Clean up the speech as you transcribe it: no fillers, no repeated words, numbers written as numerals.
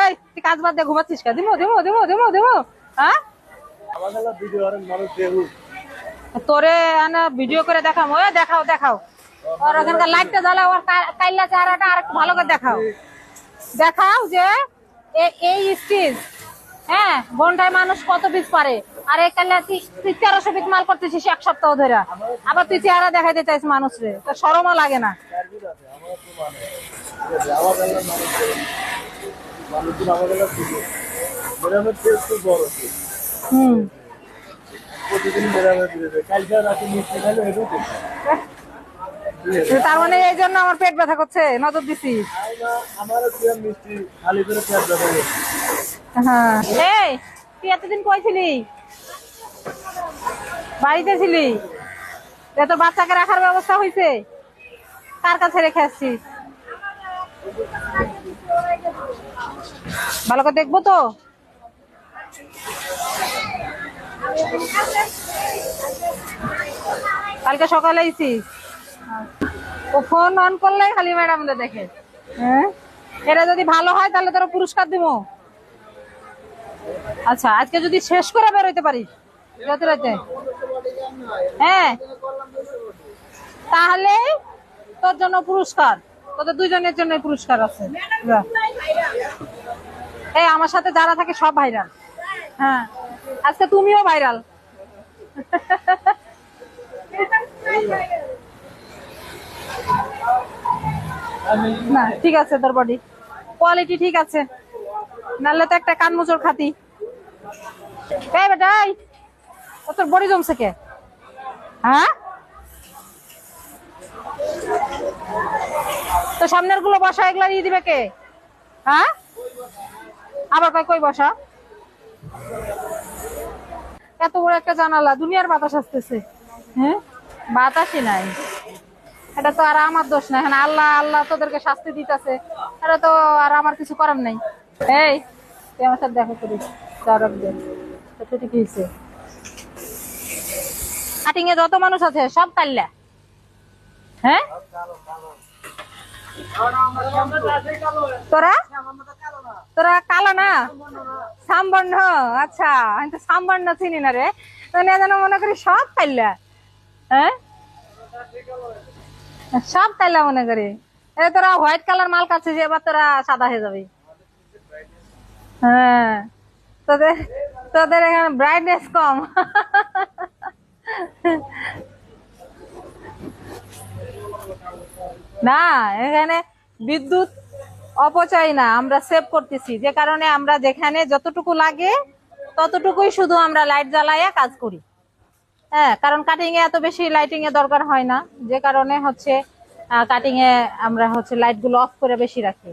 এই তুই কাজ বাদ দিয়ে ঘুমাচ্ছিস কা? দিমো দিমো দিমো দিমো দিমো। হ্যাঁ তোরে আনা ভিডিও করে দেখাম। ওই দেখাও দেখাও, ওর ওখানকার লাইটটা জ্বালাও, ওর কাইল্লা চেহারাটা আর একটু ভালো করে দেখাও। দেখাও যে এই স্টেজ, হ্যাঁ ঘন্টায় মানুষ কত পিস পারে। আর এই কাইল্লা তুই 1300 পিস মাল করতেছিস এক সপ্তাহ ধরে, আবার তুই চেহারা দেখাইতে চাইছ মানুষরে, তো শরমও লাগে না? হুম, তার মানে এই জন্য আমার পেট ব্যথা করছে, নজর দিছি। হ্যাঁ, এই তুই এতদিন কই ছিলি? বাড়িতে ছিলি? তোর বাচ্চাকে রাখার ব্যবস্থা হয়েছে? কার কাছে রেখে আসছিস? ভালো করে দেখবো তো। কালকে সকালে আইছিস? ও ফোন অন করলে খালি ম্যাডাম দেখে। হ্যাঁ, এটা যদি ভালো হয় তাহলে তোর পুরস্কার দিব। আচ্ছা, আজকে যদি শেষ করে বেরোইতে পারিস রাতে রাতে, হ্যাঁ তাহলে তোর জন্য পুরস্কার, তোদের দুইজনের জন্য পুরস্কার আছে। এই আমার সাথে যারা থাকে সব ভাইরাল। হ্যাঁ, আজকে তুমিও ভাইরাল। না ঠিক আছে, তোর বডি কোয়ালিটি ঠিক আছে, নাহলে তো একটা কান মুচড় খাতি। এই বেটাই, তোর বডি জমছে কে? হ্যাঁ, তো সামনের গুলো বসা, এগুলা দিয়ে দিবে কে? হ্যাঁ, আবার কই বসা? এত বড় একটা জানালা, দুনিয়ার বাতাস আসতেছে। হ্যাঁ, বাতাসই নাই। এটা তো আর আমার দোষ না, এখন আল্লাহ আল্লাহ তোদেরকে শাস্তি দিতেছে, এটা তো আর আমার কিছু করার নাই। এই তুই আমার সাথে দেখা করিস, কি হয়েছে? কাটিং এ যত মানুষ আছে সব কাল্লা। হ্যাঁ, তোরা তোরা কালো না, সামবর্ণ। আচ্ছা, আমি তো সামবর্ণ চিনি না রে, তো যেন মনে করি সব কাল্লা। হ্যাঁ, সব কাল্লা মনে করি। তোরা হোয়াইট কালার মাল কাটছিস, এবার তোরা সাদা হয়ে যাবে। হ্যাঁ, তোদের তোদের এখানে ব্রাইটনেস কম। না, এখানে বিদ্যুৎ অপচয় না, আমরা সেভ করতেছি, যে কারণে আমরা যেখানে যতটুকু লাগে ততটুকুই শুধু আমরা লাইট জ্বালাইয়া কাজ করি। হ্যাঁ, কারণ কাটিং এ এত বেশি লাইটিং এর দরকার হয় না, যে কারণে হচ্ছে কাটিং এ আমরা হচ্ছে লাইট গুলো অফ করে বেশি রাখি।